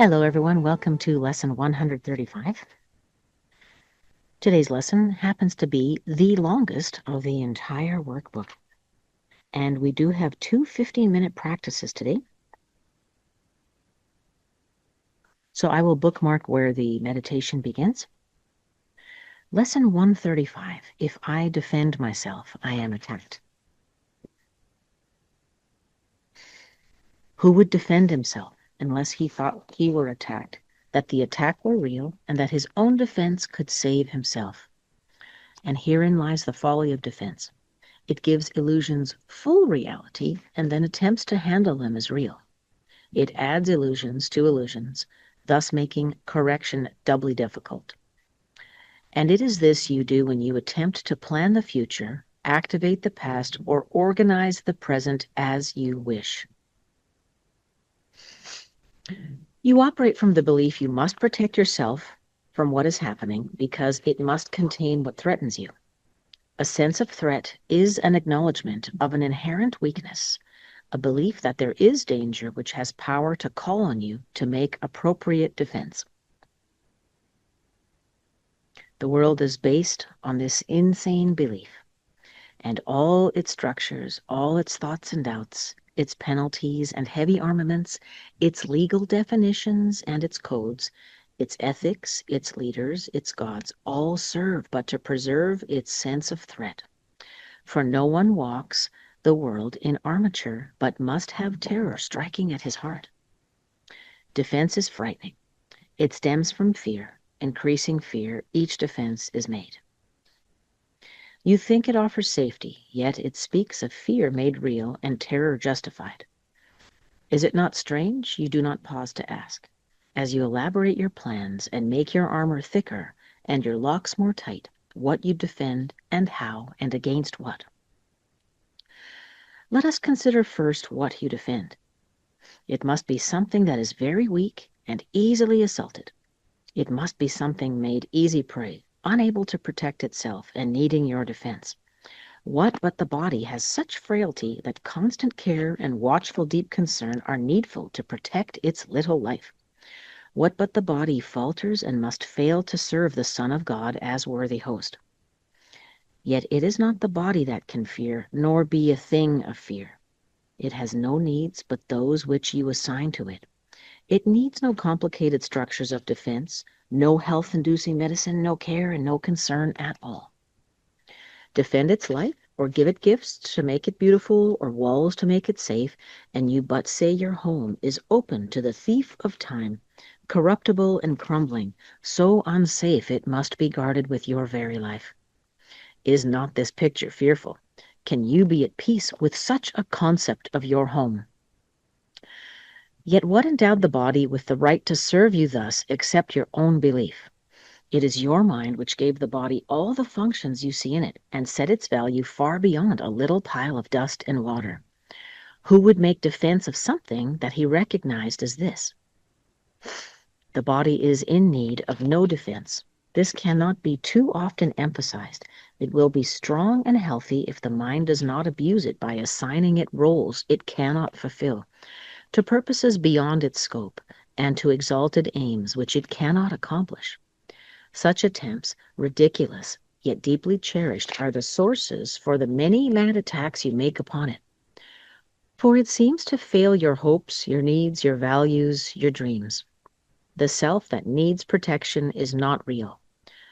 Hello everyone, welcome to lesson 135. Today's lesson happens to be the longest of the entire workbook. And we do have two 15-minute practices today. So I will bookmark where the meditation begins. Lesson 135, if I defend myself, I am attacked. Who would defend himself unless he thought he were attacked, that the attack were real, and that his own defense could save himself? And herein lies the folly of defense. It gives illusions full reality and then attempts to handle them as real. It adds illusions to illusions, thus making correction doubly difficult. And it is this you do when you attempt to plan the future, activate the past, or organize the present as you wish. You operate from the belief you must protect yourself from what is happening because it must contain what threatens you. A sense of threat is an acknowledgement of an inherent weakness, a belief that there is danger which has power to call on you to make appropriate defense. The world is based on this insane belief, and all its structures, all its thoughts and doubts, its penalties and heavy armaments, its legal definitions and its codes, its ethics, its leaders, its gods, all serve but to preserve its sense of threat. For no one walks the world in armature, but must have terror striking at his heart. Defense is frightening. It stems from fear. Increasing fear, each defense is made. You think it offers safety, yet it speaks of fear made real and terror justified. Is it not strange? You do not pause to ask. As you elaborate your plans and make your armor thicker and your locks more tight, what you defend and how and against what. Let us consider first what you defend. It must be something that is very weak and easily assaulted. It must be something made easy prey, unable to protect itself and needing your defense. What but the body has such frailty that constant care and watchful deep concern are needful to protect its little life? What but the body falters and must fail to serve the Son of God as worthy host? Yet it is not the body that can fear, nor be a thing of fear. It has no needs but those which you assign to it. It needs no complicated structures of defense, no health-inducing medicine, no care, and no concern at all. Defend its life, or give it gifts to make it beautiful, or walls to make it safe, and you but say your home is open to the thief of time, corruptible and crumbling, so unsafe it must be guarded with your very life. Is not this picture fearful? Can you be at peace with such a concept of your home? Yet what endowed the body with the right to serve you thus except your own belief? It is your mind which gave the body all the functions you see in it and set its value far beyond a little pile of dust and water. Who would make defense of something that he recognized as this? The body is in need of no defense. This cannot be too often emphasized. It will be strong and healthy if the mind does not abuse it by assigning it roles it cannot fulfill, to purposes beyond its scope, and to exalted aims which it cannot accomplish. Such attempts, ridiculous yet deeply cherished, are the sources for the many mad attacks you make upon it. For it seems to fail your hopes, your needs, your values, your dreams. The self that needs protection is not real.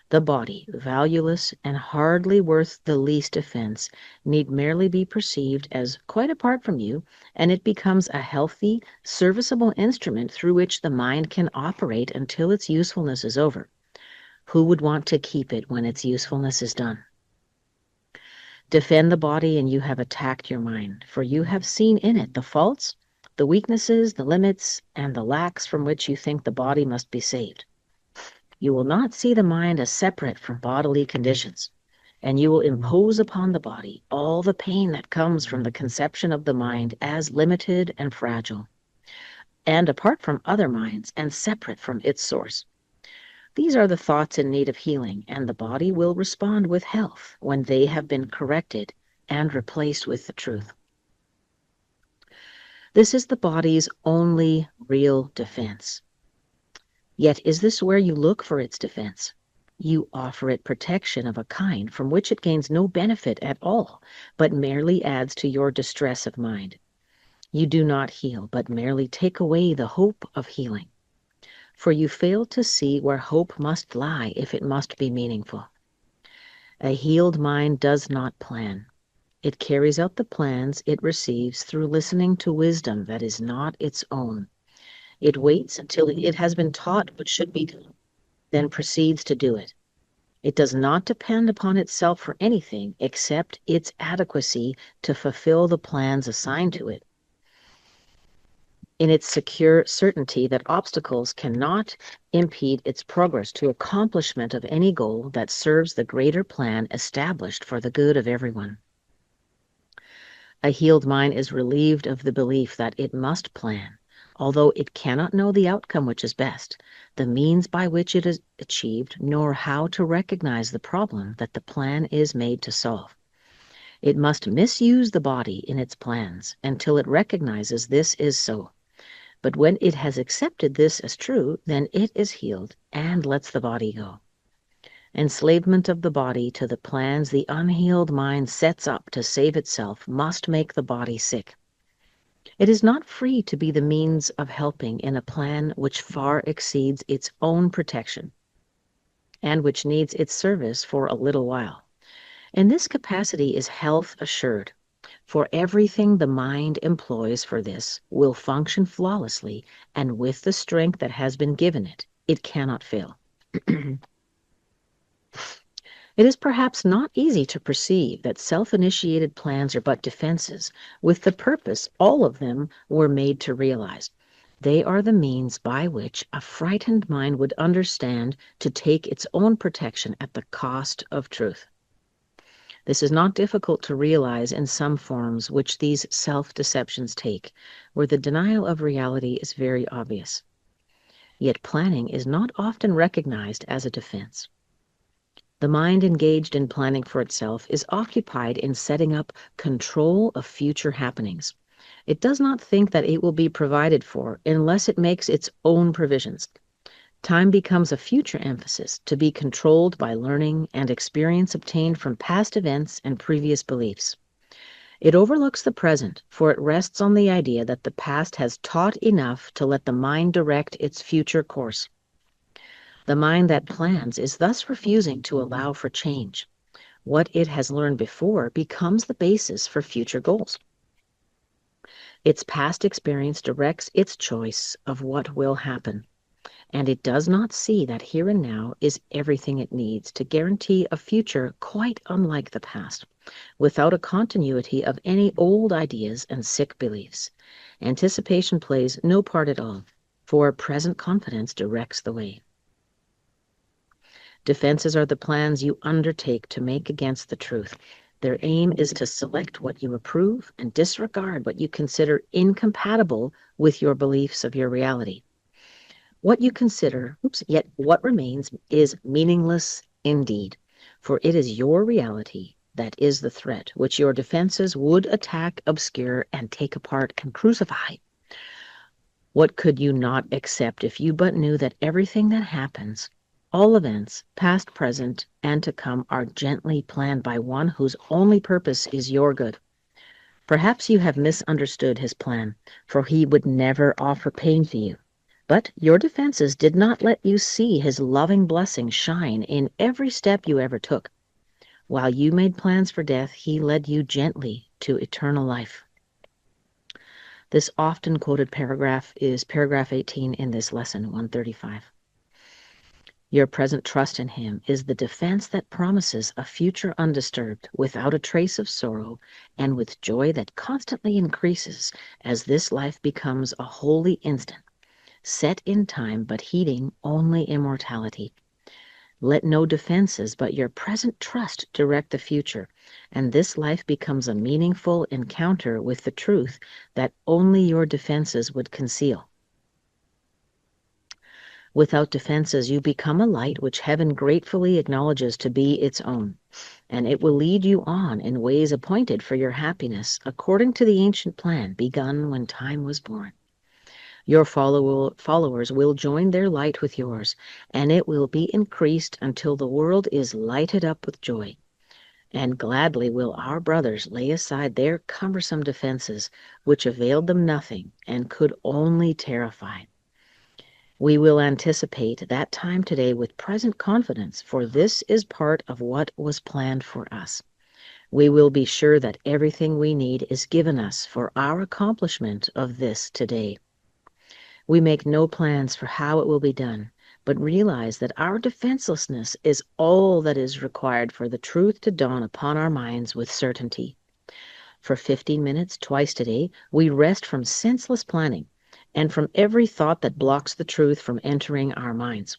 The body, valueless and hardly worth the least offense, need merely be perceived as quite apart from you, and it becomes a healthy, serviceable instrument through which the mind can operate until its usefulness is over. Who would want to keep it when its usefulness is done? Defend the body and you have attacked your mind, for you have seen in it the faults, the weaknesses, the limits, and the lacks from which you think the body must be saved. You will not see the mind as separate from bodily conditions, and you will impose upon the body all the pain that comes from the conception of the mind as limited and fragile, and apart from other minds and separate from its source. These are the thoughts in need of healing, and the body will respond with health when they have been corrected and replaced with the truth. This is the body's only real defense. Yet is this where you look for its defense? You offer it protection of a kind from which it gains no benefit at all, but merely adds to your distress of mind. You do not heal, but merely take away the hope of healing. For you fail to see where hope must lie if it must be meaningful. A healed mind does not plan. It carries out the plans it receives through listening to wisdom that is not its own. It waits until it has been taught what should be done, then proceeds to do it. It does not depend upon itself for anything except its adequacy to fulfill the plans assigned to it. In its secure certainty that obstacles cannot impede its progress to accomplishment of any goal that serves the greater plan established for the good of everyone. A healed mind is relieved of the belief that it must plan, although it cannot know the outcome which is best, the means by which it is achieved, nor how to recognize the problem that the plan is made to solve. It must misuse the body in its plans until it recognizes this is so. But when it has accepted this as true, then it is healed and lets the body go. Enslavement of the body to the plans the unhealed mind sets up to save itself must make the body sick. It is not free to be the means of helping in a plan which far exceeds its own protection and which needs its service for a little while. In this capacity is health assured, for everything the mind employs for this will function flawlessly, and with the strength that has been given it, it cannot fail. It is perhaps not easy to perceive that self-initiated plans are but defenses, with the purpose all of them were made to realize. They are the means by which a frightened mind would understand to take its own protection at the cost of truth. This is not difficult to realize in some forms which these self-deceptions take, where the denial of reality is very obvious. Yet planning is not often recognized as a defense. The mind engaged in planning for itself is occupied in setting up control of future happenings. It does not think that it will be provided for unless it makes its own provisions. Time becomes a future emphasis to be controlled by learning and experience obtained from past events and previous beliefs. It overlooks the present, for it rests on the idea that the past has taught enough to let the mind direct its future course. The mind that plans is thus refusing to allow for change. What it has learned before becomes the basis for future goals. Its past experience directs its choice of what will happen, and it does not see that here and now is everything it needs to guarantee a future quite unlike the past, without a continuity of any old ideas and sick beliefs. Anticipation plays no part at all, for present confidence directs the way. Defenses are the plans you undertake to make against the truth. Their aim is to select what you approve and disregard what you consider incompatible with your beliefs of your reality. Yet what remains is meaningless indeed, for it is your reality that is the threat, which your defenses would attack, obscure, and take apart and crucify. What could you not accept if you but knew that everything that happens, all events, past, present, and to come, are gently planned by one whose only purpose is your good? Perhaps you have misunderstood his plan, for he would never offer pain to you. But your defenses did not let you see his loving blessing shine in every step you ever took. While you made plans for death, he led you gently to eternal life. This often quoted paragraph is paragraph 18 in this lesson, 135. Your present trust in him is the defense that promises a future undisturbed, without a trace of sorrow, and with joy that constantly increases as this life becomes a holy instant, set in time but heeding only immortality. Let no defenses but your present trust direct the future, and this life becomes a meaningful encounter with the truth that only your defenses would conceal. Without defenses, you become a light which heaven gratefully acknowledges to be its own, and it will lead you on in ways appointed for your happiness, according to the ancient plan begun when time was born. Your followers will join their light with yours, and it will be increased until the world is lighted up with joy. And gladly will our brothers lay aside their cumbersome defenses, which availed them nothing and could only terrify. We will anticipate that time today with present confidence, for this is part of what was planned for us. We will be sure that everything we need is given us for our accomplishment of this today. We make no plans for how it will be done, but realize that our defenselessness is all that is required for the truth to dawn upon our minds with certainty. For 15 minutes twice today, we rest from senseless planning and from every thought that blocks the truth from entering our minds.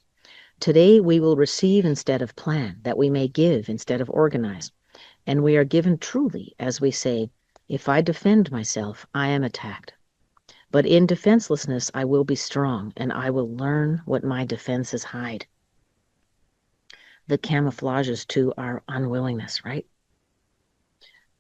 Today we will receive instead of plan, that we may give instead of organize. And we are given truly, as we say, if I defend myself, I am attacked. But in defenselessness I will be strong, and I will learn what my defenses hide. The camouflages to our unwillingness, right?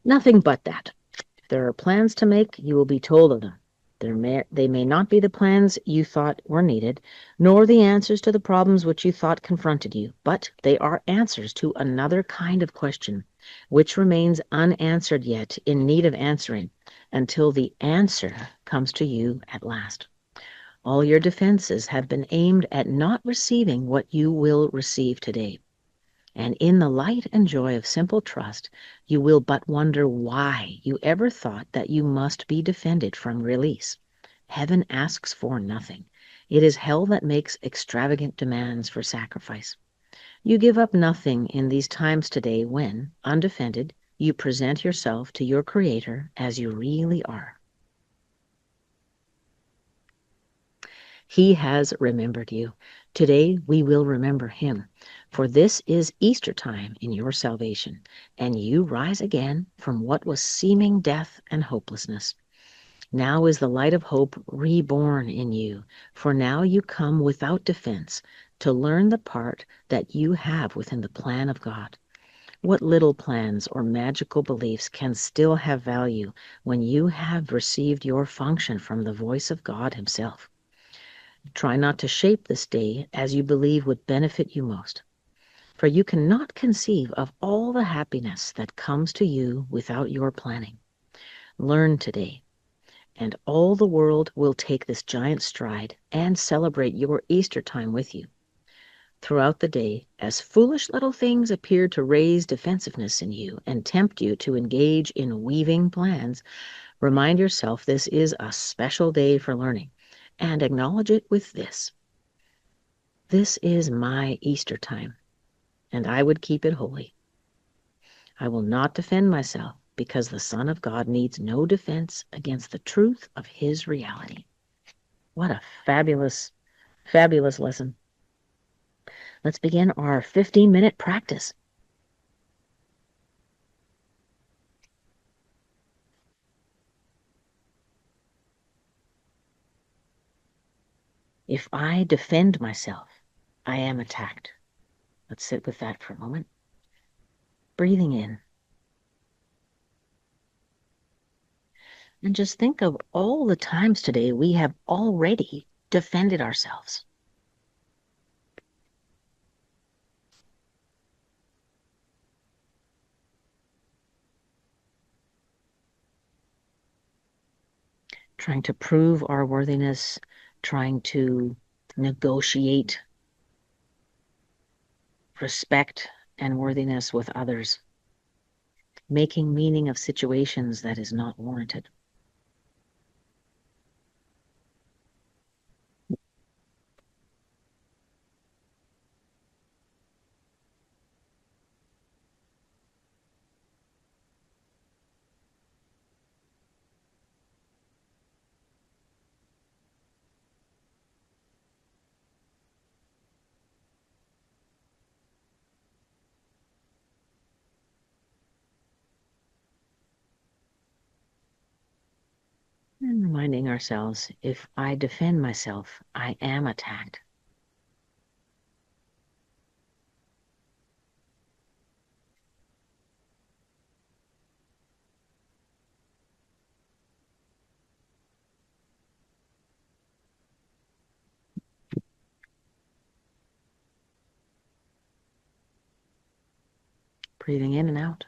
Nothing but that. If there are plans to make, you will be told of them. They may not be the plans you thought were needed, nor the answers to the problems which you thought confronted you, but they are answers to another kind of question, which remains unanswered yet, in need of answering, until the answer comes to you at last. All your defenses have been aimed at not receiving what you will receive today. And in the light and joy of simple trust, you will but wonder why you ever thought that you must be defended from release. Heaven asks for nothing. It is hell that makes extravagant demands for sacrifice. You give up nothing in these times today when, undefended, you present yourself to your Creator as you really are. He has remembered you. Today we will remember him, for this is Easter time in your salvation, and you rise again from what was seeming death and hopelessness. Now is the light of hope reborn in you, for now you come without defense to learn the part that you have within the plan of God. What little plans or magical beliefs can still have value when you have received your function from the voice of God himself? Try not to shape this day as you believe would benefit you most, for you cannot conceive of all the happiness that comes to you without your planning. Learn today, and all the world will take this giant stride and celebrate your Easter time with you. Throughout the day, as foolish little things appear to raise defensiveness in you and tempt you to engage in weaving plans, remind yourself this is a special day for learning, and acknowledge it with this. This is my Easter time, and I would keep it holy. I will not defend myself, because the Son of God needs no defense against the truth of his reality. What a fabulous, fabulous lesson. Let's begin our 15-minute practice. If I defend myself, I am attacked. Let's sit with that for a moment. Breathing in. And just think of all the times today we have already defended ourselves. Trying to prove our worthiness, trying to negotiate respect and worthiness with others, making meaning of situations that is not warranted. And reminding ourselves, if I defend myself, I am attacked. Breathing in and out.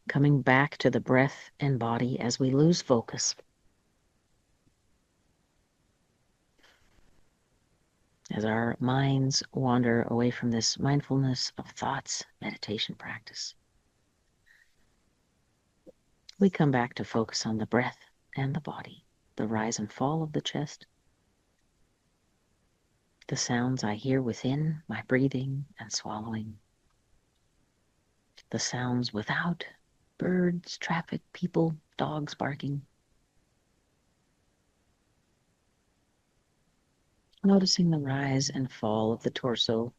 Coming back to the breath and body as we lose focus. As our minds wander away from this mindfulness of thoughts meditation practice, we come back to focus on the breath and the body, the rise and fall of the chest, the sounds I hear within, my breathing and swallowing, the sounds without, birds, traffic, people, dogs barking. Noticing the rise and fall of the torso,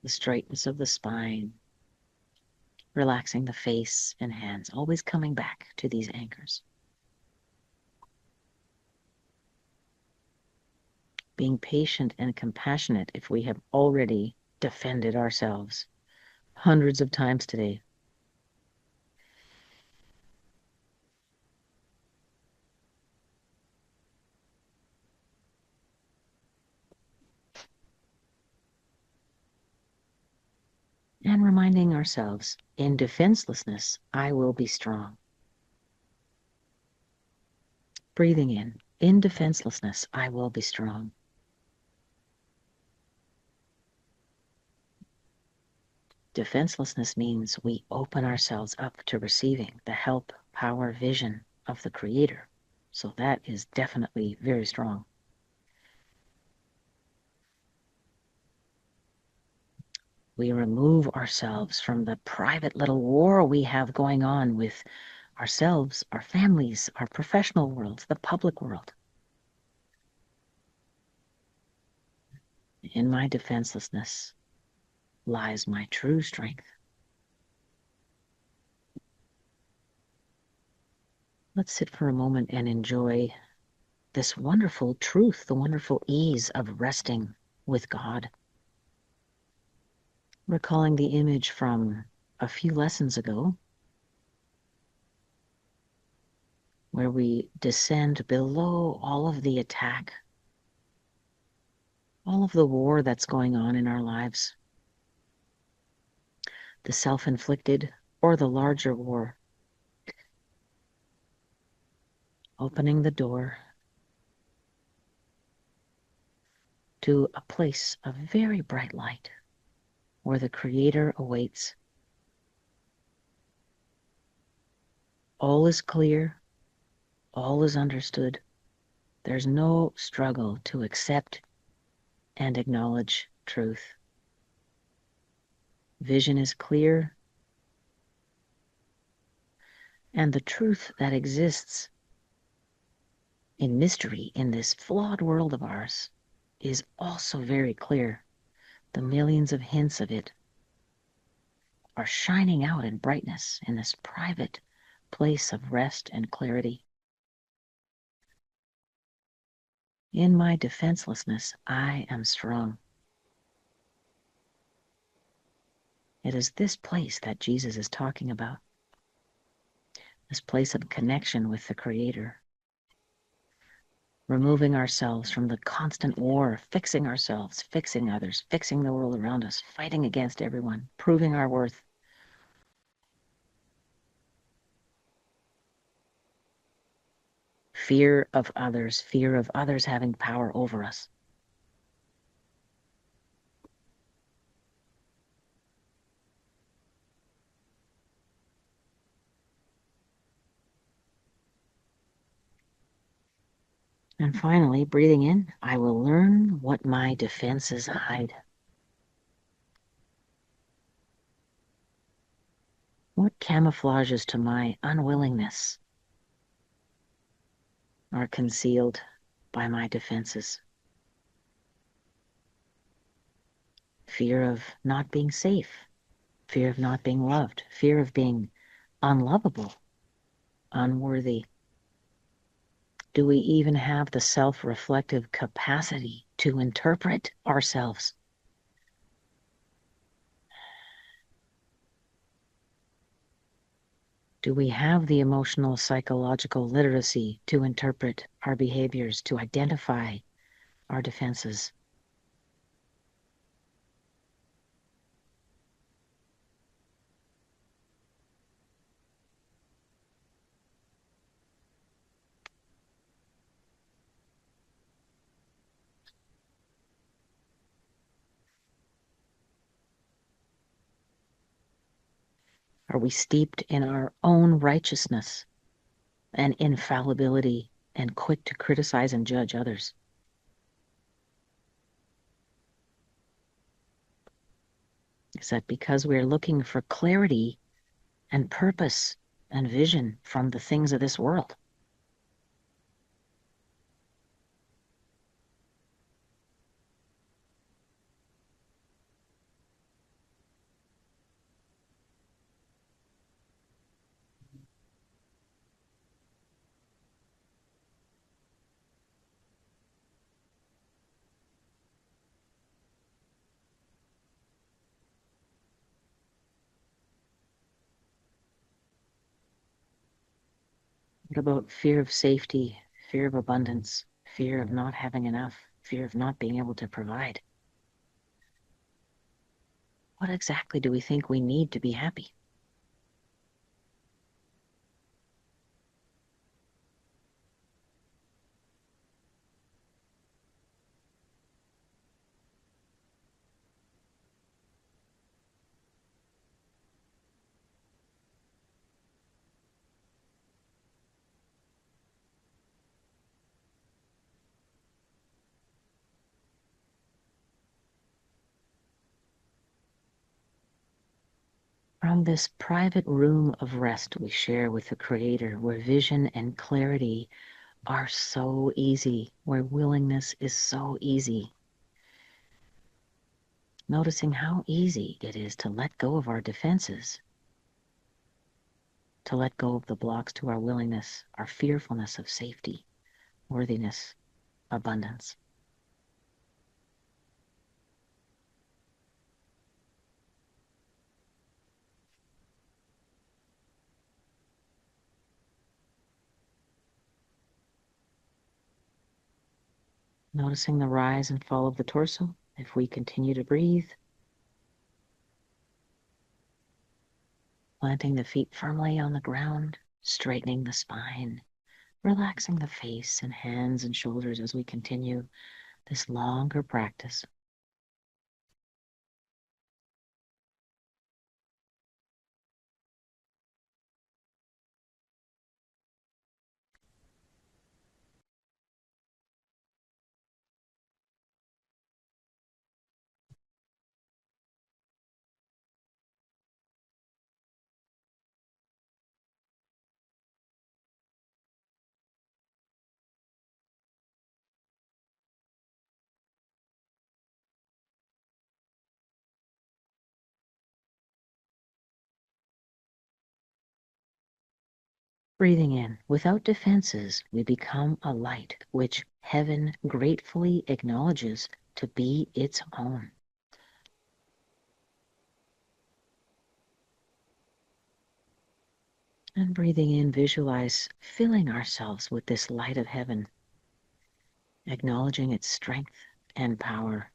the straightness of the spine, relaxing the face and hands, always coming back to these anchors. Being patient and compassionate if we have already defended ourselves hundreds of times today. And reminding ourselves, in defenselessness, I will be strong. Breathing in defenselessness, I will be strong. Defenselessness means we open ourselves up to receiving the help, power, vision of the Creator. So that is definitely very strong. We remove ourselves from the private little war we have going on with ourselves, our families, our professional world, the public world. In my defenselessness lies my true strength. Let's sit for a moment and enjoy this wonderful truth, the wonderful ease of resting with God. Recalling the image from a few lessons ago, where we descend below all of the attack, all of the war that's going on in our lives, the self-inflicted or the larger war. Opening the door to a place of very bright light where the Creator awaits. All is clear, all is understood. There's no struggle to accept and acknowledge truth. Vision is clear, and the truth that exists in mystery in this flawed world of ours is also very clear. The millions of hints of it are shining out in brightness in this private place of rest and clarity. In my defenselessness, I am strong. It is this place that Jesus is talking about. This place of connection with the Creator. Removing ourselves from the constant war, fixing ourselves, fixing others, fixing the world around us, fighting against everyone, proving our worth. Fear of others having power over us. And finally, breathing in, I will learn what my defenses hide. What camouflages to my unwillingness are concealed by my defenses? Fear of not being safe, fear of not being loved, fear of being unlovable, unworthy. Do we even have the self-reflective capacity to interpret ourselves? Do we have the emotional, psychological literacy to interpret our behaviors, to identify our defenses? Are we steeped in our own righteousness and infallibility and quick to criticize and judge others? Is that because we're looking for clarity and purpose and vision from the things of this world? What about fear of safety, fear of abundance, fear of not having enough, fear of not being able to provide? What exactly do we think we need to be happy? From this private room of rest we share with the Creator, where vision and clarity are so easy, where willingness is so easy. Noticing how easy it is to let go of our defenses, to let go of the blocks to our willingness, our fearfulness of safety, worthiness, abundance. Noticing the rise and fall of the torso if we continue to breathe. Planting the feet firmly on the ground, straightening the spine, relaxing the face and hands and shoulders as we continue this longer practice. Breathing in, without defenses, we become a light which heaven gratefully acknowledges to be its own. And breathing in, visualize filling ourselves with this light of heaven, acknowledging its strength and power,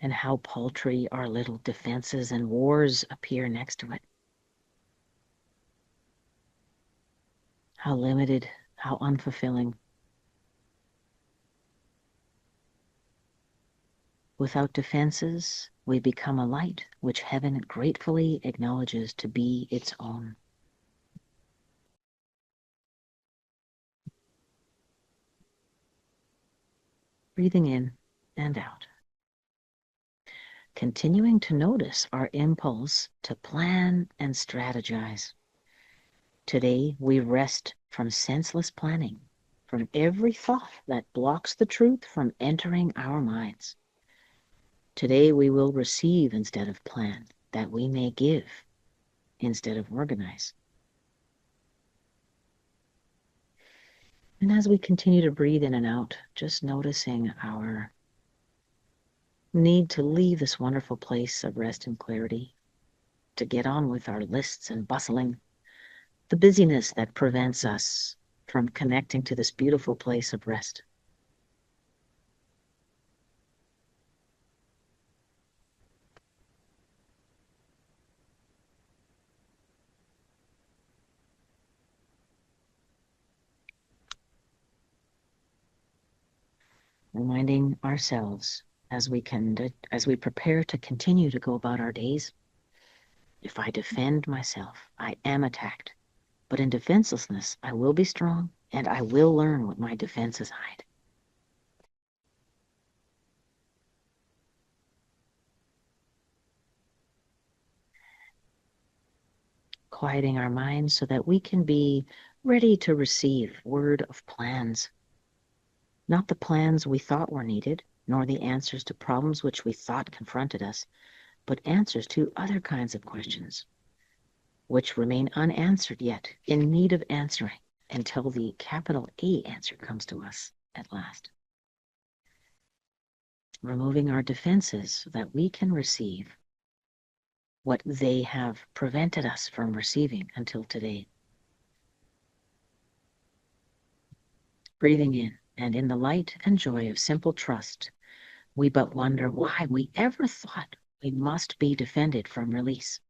and how paltry our little defenses and wars appear next to it. How limited, how unfulfilling. Without defenses, we become a light which heaven gratefully acknowledges to be its own. Breathing in and out. Continuing to notice our impulse to plan and strategize. Today, we rest from senseless planning, from every thought that blocks the truth from entering our minds. Today, we will receive instead of plan, that we may give instead of organize. And as we continue to breathe in and out, just noticing our need to leave this wonderful place of rest and clarity, to get on with our lists and bustling, the busyness that prevents us from connecting to this beautiful place of rest. Reminding ourselves as we prepare to continue to go about our days, If I defend myself, I am attacked. But in defenselessness, I will be strong, and I will learn what my defenses hide. Quieting our minds so that we can be ready to receive word of plans. Not the plans we thought were needed, nor the answers to problems which we thought confronted us, but answers to other kinds of questions, which remain unanswered yet, in need of answering, until the capital A answer comes to us at last. Removing our defenses so that we can receive what they have prevented us from receiving until today. Breathing in, and in the light and joy of simple trust, we but wonder why we ever thought we must be defended from release.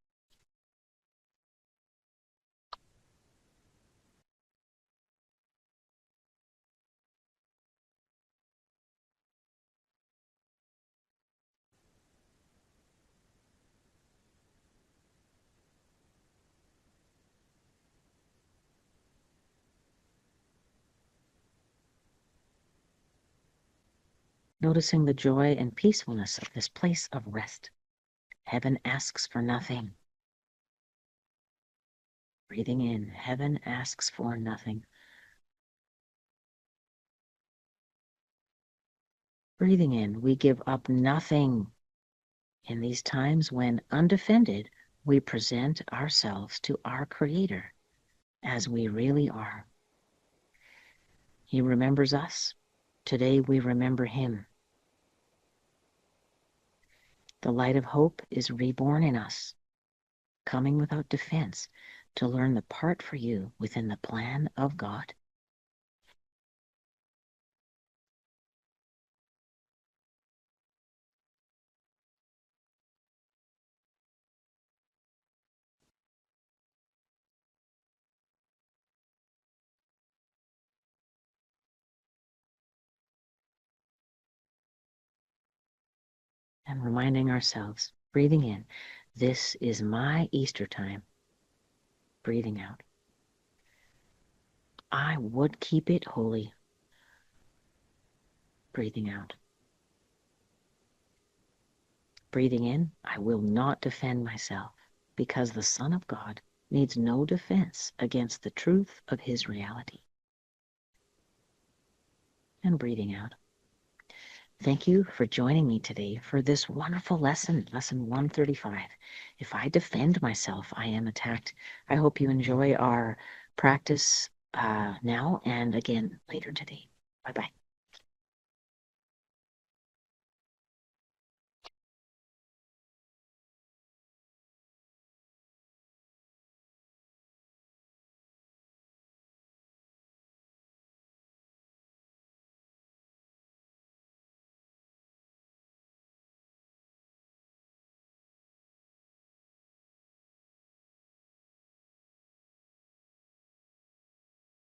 Noticing the joy and peacefulness of this place of rest. Heaven asks for nothing. Breathing in, heaven asks for nothing. Breathing in, we give up nothing. In these times when, undefended, we present ourselves to our Creator as we really are. He remembers us. Today we remember Him. The light of hope is reborn in us, coming without defense to learn the part for you within the plan of God. And reminding ourselves, breathing in, this is my Easter time. Breathing out, I would keep it holy. Breathing out. Breathing in, I will not defend myself, because the Son of God needs no defense against the truth of His reality. And breathing out. Thank you for joining me today for this wonderful lesson, lesson 135. If I defend myself, I am attacked. I hope you enjoy our practice now and again later today. Bye-bye.